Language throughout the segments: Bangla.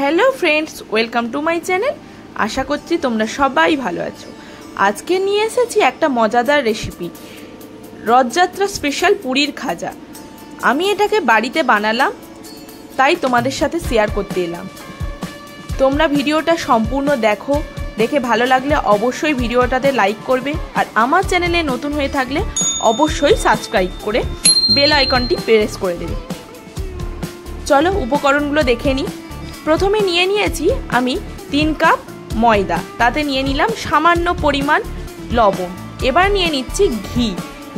Hello friends, welcome to my channel. আশা করছি তোমরা সবাই ভালো আছো। আজকে নিয়ে এসেছি একটা মজাদার রেসিপি, রথযাত্রা স্পেশাল পুরীর খাজা। আমি এটাকে বাড়িতে বানালাম, তাই তোমাদের সাথে শেয়ার করতে এলাম। তোমরা ভিডিওটা সম্পূর্ণ দেখো, দেখে ভালো লাগলে অবশ্যই ভিডিওটাতে লাইক করবে, আর আমার চ্যানেলে নতুন হয়ে থাকলে অবশ্যই সাবস্ক্রাইব করে বেল আইকনটি প্রেস করে দেবে। চলো উপকরণগুলো দেখে নিই। প্রথমে নিয়ে নিয়েছি আমি 3 কাপ ময়দা, তাতে নিয়ে নিলাম সামান্য পরিমাণ লবণ। এবার নিয়ে নিচ্ছি ঘি,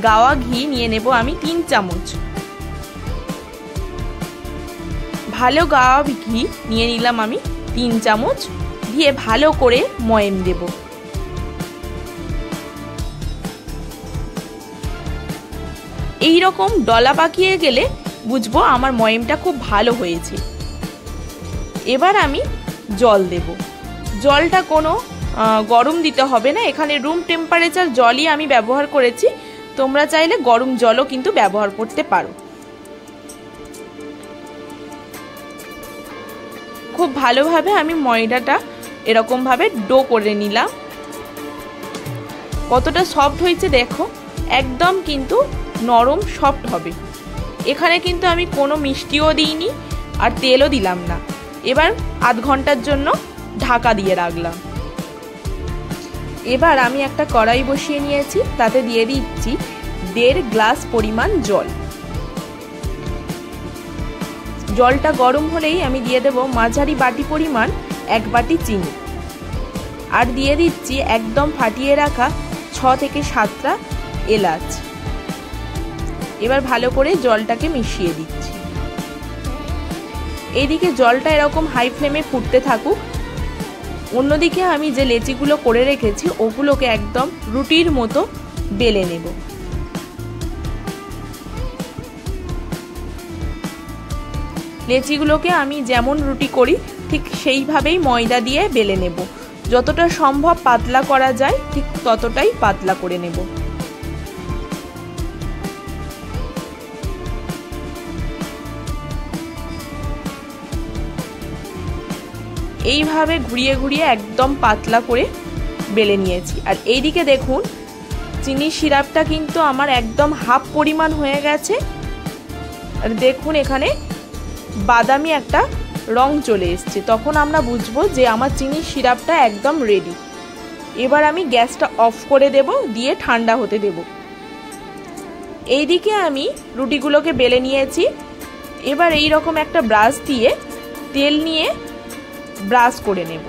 গাওয়া ঘি নিয়ে নেব আমি 3 চামচ। ভালো গাওয়া ঘি নিয়ে নিলাম আমি 3 চামচ, দিয়ে ভালো করে ময়াম দেব। এই রকম ডলা পাকিয়ে গেলে বুঝবো আমার ময়ামটা খুব ভালো হয়েছে। এবার আমি জল দেব। জলটা কোনো গরম দিতে হবে না, এখানে রুম টেম্পারেচার জলই আমি ব্যবহার করেছি। তোমরা চাইলে গরম জলও কিন্তু ব্যবহার করতে পারো। খুব ভালোভাবে আমি ময়দাটা এরকমভাবে ডো করে নিলাম। কতটা সফট হয়েছে দেখো, একদম কিন্তু নরম সফট হবে। এখানে কিন্তু আমি কোনো মিষ্টিও দিইনি আর তেলও দিলাম না। এবার আধ ঘন্টার জন্য ঢাকা দিয়ে রাখলাম। এবার আমি একটা কড়াই বসিয়ে নিয়েছি, তাতে দিয়ে দিচ্ছি 1.5 গ্লাস পরিমাণ জল। জলটা গরম হলেই আমি দিয়ে দেব মাঝারি বাটি পরিমাণ 1 বাটি চিনি, আর দিয়ে দিচ্ছি একদম ফাটিয়ে রাখা 6 থেকে 7টা এলাচ। এবার ভালো করে জলটাকে মিশিয়ে দিচ্ছি। এইদিকে জলটা এরকম হাই ফ্লেমে ফুটতে থাকুক, অন্যদিকে আমি যে লেচিগুলো করে রেখেছি ওগুলোকে একদম রুটির মতো বেলে নেব। লেচিগুলোকে আমি যেমন রুটি করি ঠিক সেইভাবেই ময়দা দিয়ে বেলে নেব। যতটা সম্ভব পাতলা করা যায় ঠিক ততটাই পাতলা করে নেব। এইভাবে ঘুরিয়ে ঘুরিয়ে একদম পাতলা করে বেলে নিয়েছি। আর এইদিকে দেখুন চিনি সিরাপটা কিন্তু আমার একদম হাফ পরিমাণ হয়ে গেছে। আর দেখুন এখানে বাদামি একটা রং চলে এসছে, তখন আমরা বুঝবো যে আমার চিনি সিরাপটা একদম রেডি। এবার আমি গ্যাসটা অফ করে দেব, দিয়ে ঠান্ডা হতে দেব। এইদিকে আমি রুটিগুলোকে বেলে নিয়েছি। এবার এই রকম একটা ব্রাশ দিয়ে তেল নিয়ে ব্রাশ করে নেব।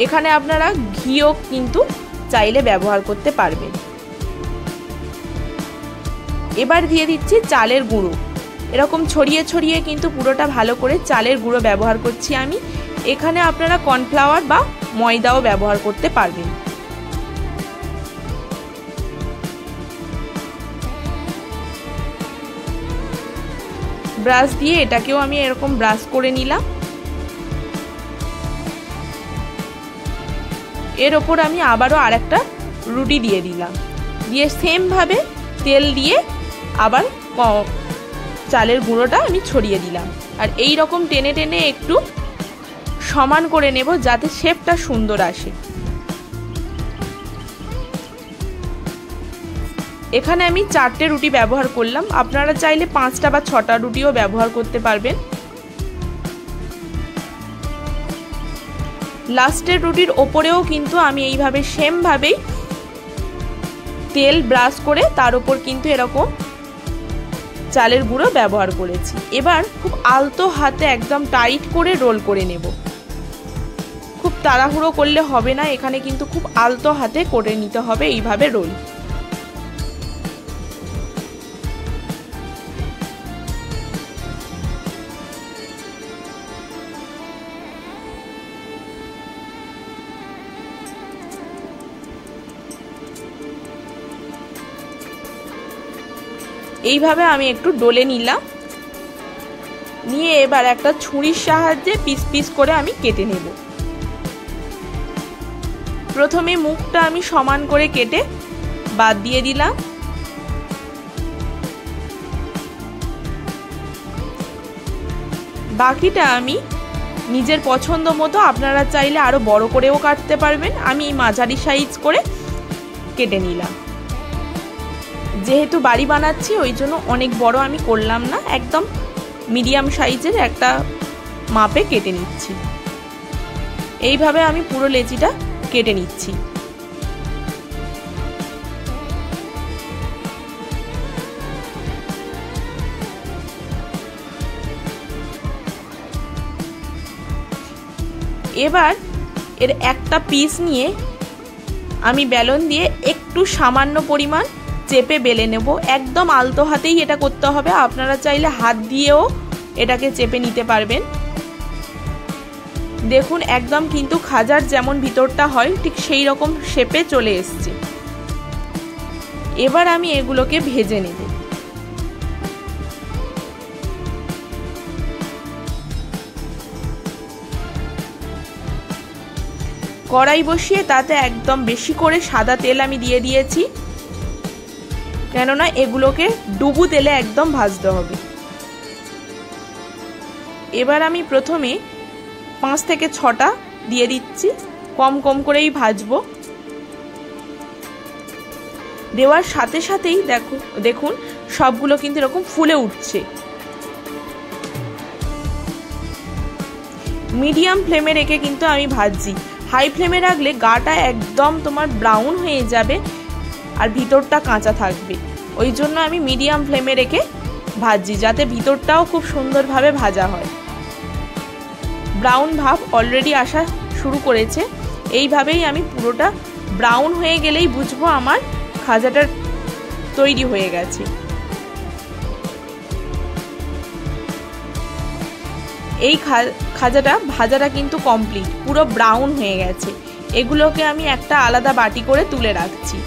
এখানে আপনারা ঘিও কিন্তু চাইলে ব্যবহার করতে পারবেন। এবার দিয়ে দিচ্ছি চালের গুঁড়ো। এরকম ছড়িয়ে ছড়িয়ে কিন্তু পুরোটা ভালো করে চালের গুঁড়ো ব্যবহার করছি আমি। এখানে আপনারা কর্নফ্লাওয়ার বা ময়দাও ব্যবহার করতে পারবেন। ব্রাশ দিয়ে এটাকেও আমি এরকম ব্রাশ করে নিলাম। এর ওপর আমি আবারও আরেকটা রুটি দিয়ে দিলাম, দিয়ে সেম ভাবে তেল দিয়ে আবার চালের গুঁড়োটা আমি ছড়িয়ে দিলাম। আর এই রকম টেনে টেনে একটু সমান করে নেব যাতে শেপটা সুন্দর আসে। এখানে আমি 4টে রুটি ব্যবহার করলাম, আপনারা চাইলে 5টা বা 6টা রুটিও ব্যবহার করতে পারবেন। লাস্টের রুটির ওপরেও কিন্তু আমি এইভাবে সেম ভাবেই তেল ব্রাশ করে তার উপর কিন্তু এরকম চালের গুঁড়ো ব্যবহার করেছি। এবার খুব আলতো হাতে একদম টাইট করে রোল করে নেব। খুব তাড়াহুড়ো করলে হবে না, এখানে কিন্তু খুব আলতো হাতে করে নিতে হবে এইভাবে রোল। এইভাবে আমি একটু ডলে নিলাম, নিয়ে এবার একটা ছুরির সাহায্যে পিস পিস করে আমি কেটে নেব। প্রথমে মুখটা আমি সমান করে কেটে বাদ দিয়ে দিলাম। বাকিটা আমি নিজের পছন্দ মতো, আপনারা চাইলে আরও বড় করেও কাটতে পারবেন। আমি মাঝারি সাইজ করে কেটে নিলাম। যেহেতু বাড়ি বানাচ্ছি ওই জন্য অনেক বড় আমি করলাম না, একদম মিডিয়াম সাইজের একটা মাপে কেটে নিচ্ছি। এইভাবে আমি পুরো লেচিটা কেটে নিচ্ছি। এবার এর একটা পিস নিয়ে আমি বেলন দিয়ে একটু সামান্য পরিমাণ চেপে বেলে নেব। একদম আলতো হাতেই এটা করতে হবে, আপনারা চাইলে হাত দিয়েও এটাকে চেপে নিতে পারবেন। দেখুন একদম কিন্তু খাজার যেমন ভিতরটা হয় ঠিক সেই রকম শেপে চলে এসছে। এবার আমি এগুলোকে ভেজে নেব। কড়াই বসিয়ে তাতে একদম বেশি করে সাদা তেল আমি দিয়ে দিয়েছি, কেননা এগুলোকে ডুবু তেলে একদম ভাজতে হবে। এবার আমি প্রথমে 5 থেকে 6টা দিয়ে দিচ্ছি, কম কম করেই ভাজবো। দেওয়ার সাথে সাথেই দেখুন সবগুলো কিন্তু এরকম ফুলে উঠছে। মিডিয়াম ফ্লেমে রেখে কিন্তু আমি ভাজছি, হাই ফ্লেমে রাখলে গাটা একদম তোমার ব্রাউন হয়ে যাবে আর ভিতরটা কাঁচা থাকবে। ওই জন্য আমি মিডিয়াম ফ্লেমে রেখে ভাজছি, যাতে ভিতরটাও খুব সুন্দরভাবে ভাজা হয়। ব্রাউন ভাব অলরেডি আসা শুরু করেছে। এইভাবেই আমি পুরোটা ব্রাউন হয়ে গেলেই বুঝবো আমার খাজাটা তৈরি হয়ে গেছে। এই খাজাটা ভাজাটা কিন্তু কমপ্লিট, পুরো ব্রাউন হয়ে গেছে। এগুলোকে আমি একটা আলাদা বাটি করে তুলে রাখছি।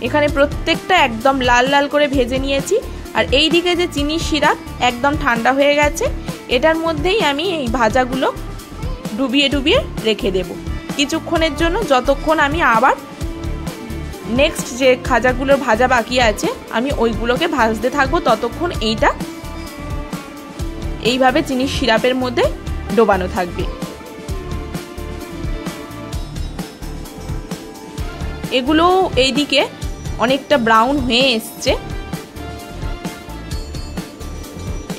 এখানে প্রত্যেকটা একদম লাল লাল করে ভেজে নিয়েছি। আর এই দিকে যে চিনির সিরাপ একদম ঠান্ডা হয়ে গেছে, এটার মধ্যেই আমি এই ভাজাগুলো ডুবিয়ে ডুবিয়ে রেখে দেব কিছুক্ষণের জন্য, যতক্ষণ আমি আবার নেক্সট যে খাজাগুলো ভাজা বাকি আছে আমি ওইগুলোকে ভাজতে থাকবো, ততক্ষণ এইভাবে চিনির সিরাপের মধ্যে ডোবানো থাকবে। এগুলো এইদিকে অনেকটা ব্রাউন হয়ে এসছে।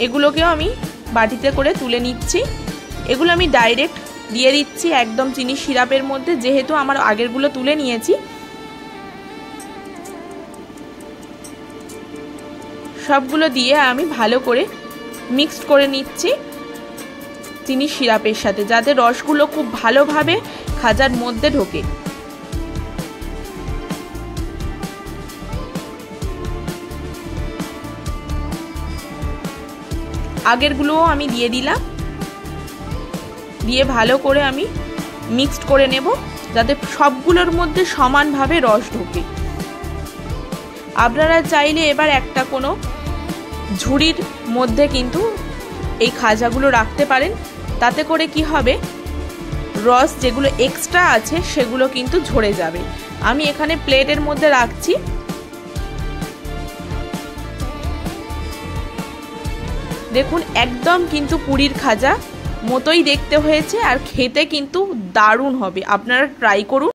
এগুলোকেও আমি বাটিতে করে তুলে নিচ্ছি। এগুলো আমি ডাইরেক্ট দিয়ে দিচ্ছি একদম চিনির সিরাপের মধ্যে, যেহেতু আমার আগেরগুলো তুলে নিয়েছি। সবগুলো দিয়ে আমি ভালো করে মিক্সড করে নিচ্ছি চিনির সিরাপের সাথে, যাতে রসগুলো খুব ভালোভাবে খাজার মধ্যে ঢোকে। আগেরগুলোও আমি দিয়ে দিলাম, দিয়ে ভালো করে আমি মিক্সড করে নেব, যাতে সবগুলোর মধ্যে সমানভাবে রস ঢোকে। আপনারা চাইলে এবার একটা কোনো ঝুড়ির মধ্যে কিন্তু এই খাজাগুলো রাখতে পারেন, তাতে করে কি হবে, রস যেগুলো এক্সট্রা আছে সেগুলো কিন্তু ঝরে যাবে। আমি এখানে প্লেটের মধ্যে রাখছি। দেখুন একদম কিন্তু পুরীর খাজা মতোই দেখতে হয়েছে, আর খেতে কিন্তু দারুণ হবে। আপনারা ট্রাই করুন।